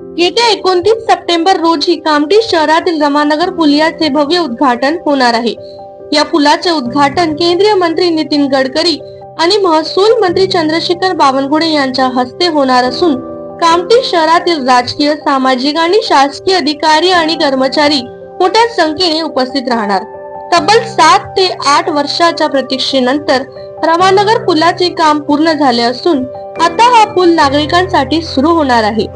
येत्या 29 सप्टेंबर रोजी कामठी शहरातील रमानगर पुलाचे भव्य उद्घाटन होणार आहे। या पुलाचे उद्घाटन केंद्रीय मंत्री नितीन गडकरी आणि महसूल मंत्री चंद्रशेखर बावनकुळे यांच्या हस्ते होणार असून कामठी शहरातील राजकीय, सामाजिक आणि शासकीय अधिकारी आणि कर्मचारी मोठ्या संख्येने उपस्थित राहणार। तब्बल 7 ते 8 वर्षाच्या प्रतीक्षेनंतर रमानगर पुलाचे काम पूर्ण झाले असून आता हा पूल नागरिकांसाठी सुरू होणार आहे।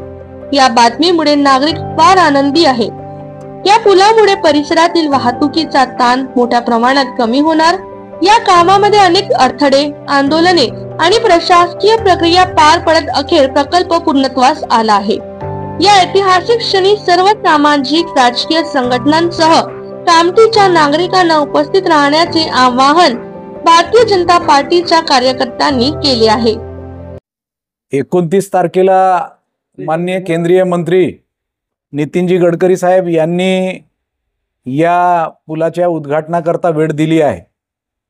या बातमीमुळे नागरिक फार आनंदी आहेत। या पुलामुळे परिसरातील वाहतुकीचा ताण मोठ्या प्रमाणात कमी होणार। या कामामध्ये अनेक अडथळे, आंदोलने आणि प्रशासकीय प्रक्रिया पार पडत अखेर प्रकल्प पूर्णत्वास आला आहे। या ऐतिहासिक क्षणी सर्व सामाजिक, राजकीय संघटनांसह कामठीच्या नागरिकांना उपस्थित राहण्याचे आवाहन भारतीय जनता पार्टीच्या कार्यकर्त्यांनी केले आहे। 29 तारखेला माननीय केंद्रीय मंत्री नितीनजी गडकरी साहेब यांनी या पुलाच्या उद्घाटनाकरता वेळ दिली आहे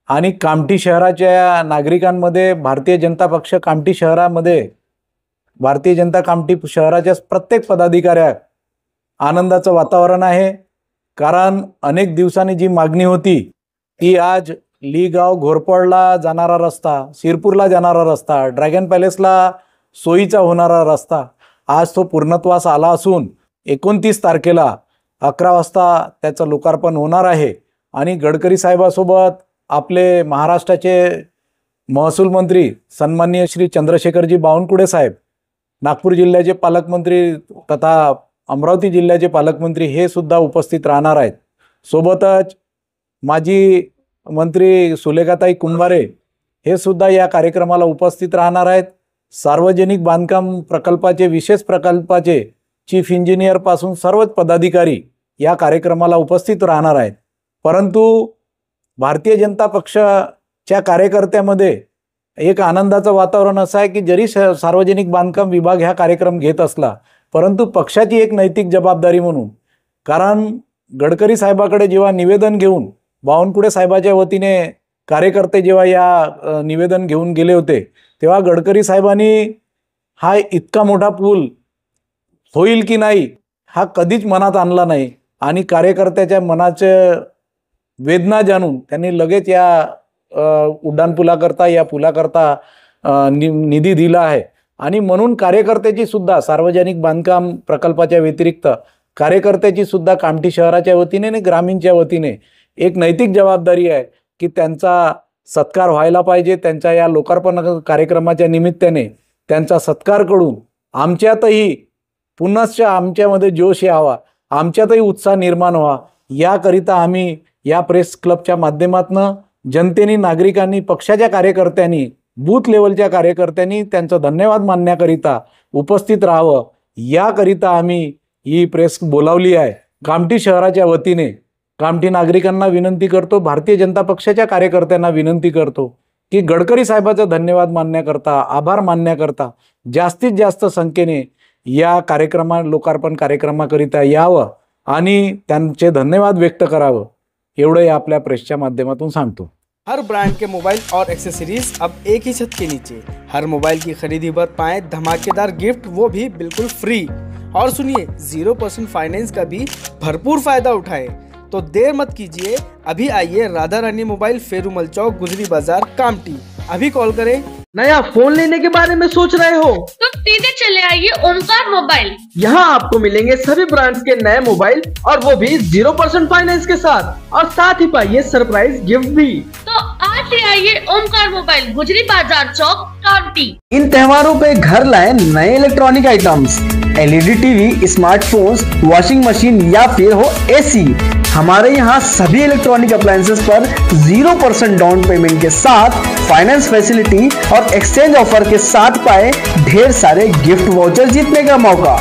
आणि कामठी शहराच्या नागरिकांमध्ये भारतीय जनता पक्ष कामठी शहरामध्ये भारतीय जनता कामठी शहराच्या प्रत्येक पदाधिकाऱ्या आनंदाचं वातावरण आहे। कारण अनेक दिवसांनी जी मागणी होती ती आज लीगाव घोरपडला जाणारा रस्ता, शिरपूरला जाणारा रस्ता, ड्रॅगन पॅलेसला सोयीचा होणारा रस्ता आज तो पूर्णत्वास आला असून 29 तारखेला 11 वाजता त्याचं लोकार्पण होणार आहे। आणि गडकरी साहेबासोबत आपले महाराष्ट्राचे महसूल मंत्री सन्माननीय श्री चंद्रशेखरजी बावनकुळे साहेब, नागपूर जिल्ह्याचे पालकमंत्री तथा अमरावती जिल्ह्याचे पालकमंत्री हे सुद्धा उपस्थित राहणार आहेत। सोबतच माजी मंत्री सुलेखाताई कुंभारे हे सुद्धा या कार्यक्रमाला उपस्थित राहणार आहेत। सार्वजनिक बांधकाम प्रकल्पाचे, विशेष प्रकल्पाचे चीफ इंजिनियर पासून सर्वच पदाधिकारी या कार्यक्रमाला उपस्थित राहणार आहेत। परंतु भारतीय जनता पक्षाच्या कार्यकर्त्यामध्ये एक आनंदाचं वातावरण असं आहे की जरी सार्वजनिक बांधकाम विभाग हा कार्यक्रम घेत असला परंतु पक्षाची एक नैतिक जबाबदारी म्हणून, कारण गडकरी साहेबाकडे जेव्हा निवेदन घेऊन बावनकुळे साहेबाच्या वतीने कार्यकर्ते जेव्हा या निवेदन घेऊन गेले होते तेव्हा गडकरी साहेबांनी हा इतका मोठा पूल होईल की नाही हा कधीच मनात आणला नाही आणि कार्यकर्त्याच्या मनाचे वेदना जाणून त्यांनी लगेच या उड्डाणपुलाकरता, या पुलाकरता निधी दिला आहे। आणि म्हणून कार्यकर्त्याची सुद्धा सार्वजनिक बांधकाम प्रकल्पाच्या व्यतिरिक्त कार्यकर्त्याची सुद्धा कामठी शहराच्या वतीने आणि ग्रामीणच्या वतीने एक नैतिक जबाबदारी आहे की त्यांचा सत्कार व्हायला पाहिजे। त्यांच्या या लोकार्पण कार्यक्रमाच्या निमित्ताने त्यांचा सत्कार करून आमच्यातही पुनश्च आमच्यामध्ये जोश यावा, आमच्यातही उत्साह निर्माण व्हावा याकरिता आम्ही या प्रेस क्लबच्या माध्यमातून जनतेने, नागरिकांनी, पक्षाच्या कार्यकर्त्यांनी, बूथ लेवलच्या कार्यकर्त्यांनी त्यांचा धन्यवाद मानण्याकरिता उपस्थित राहावं याकरिता आम्ही ही प्रेस बोलावली आहे। कामठी शहराच्या वतीने कामठी नागरिकांना विनंती करतो, भारतीय जनता पक्षाच्या कार्यकर्त्यांना विनंती करतो की गडकरी साहेबाचा धन्यवाद मानण्याकरता, आभार मानण्याकरता जास्तीत जास्त संख्येने या लोकार्पण कार्यक्रमाकरिता यावं आणि त्यांचे धन्यवाद व्यक्त करावं एवढं आपल्या प्रेसच्या माध्यमातून सांगतो। हर ब्रांड के मोबाइल और एक्सेसरीज अब एक ही छत के नीचे। हर मोबाइल की खरीदी पर पाएं धमाकेदार गिफ्ट, वो भी बिल्कुल फ्री। और सुनिए 0% फाइनेंस का भी भरपूर फायदा उठाएं। तो देर मत कीजिए, अभी आइए राधा रानी मोबाइल, फेरुमल चौक, गुजरी बाजार, कामठी। अभी कॉल करें। नया फोन लेने के बारे में सोच रहे हो तो सीधे चले आइए ओमकार मोबाइल। यहाँ आपको मिलेंगे सभी ब्रांड्स के नए मोबाइल और वो भी 0% फाइनेंस के साथ, और साथ ही पाइए सरप्राइज गिफ्ट भी। तो आज ही आइए ओमकार मोबाइल, गुजरी बाजार चौक, कामठी। इन त्योहारों पे घर लाए नए electronic items, LED TV, smartphones, washing machine या फिर हो AC। हमारे यहाँ सभी इलेक्ट्रॉनिक अप्लायंसेस पर 0% डाउन पेमेंट के साथ फाइनेंस फैसिलिटी और एक्सचेंज ऑफर के साथ पाए ढेर सारे गिफ्ट वाउचर जीतने का मौका।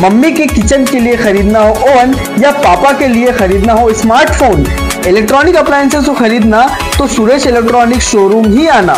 मम्मी के किचन के लिए खरीदना हो ओवन या पापा के लिए खरीदना हो स्मार्टफोन, इलेक्ट्रॉनिक अप्लायंसेस को खरीदना तो सुरेश इलेक्ट्रॉनिक शोरूम ही आना।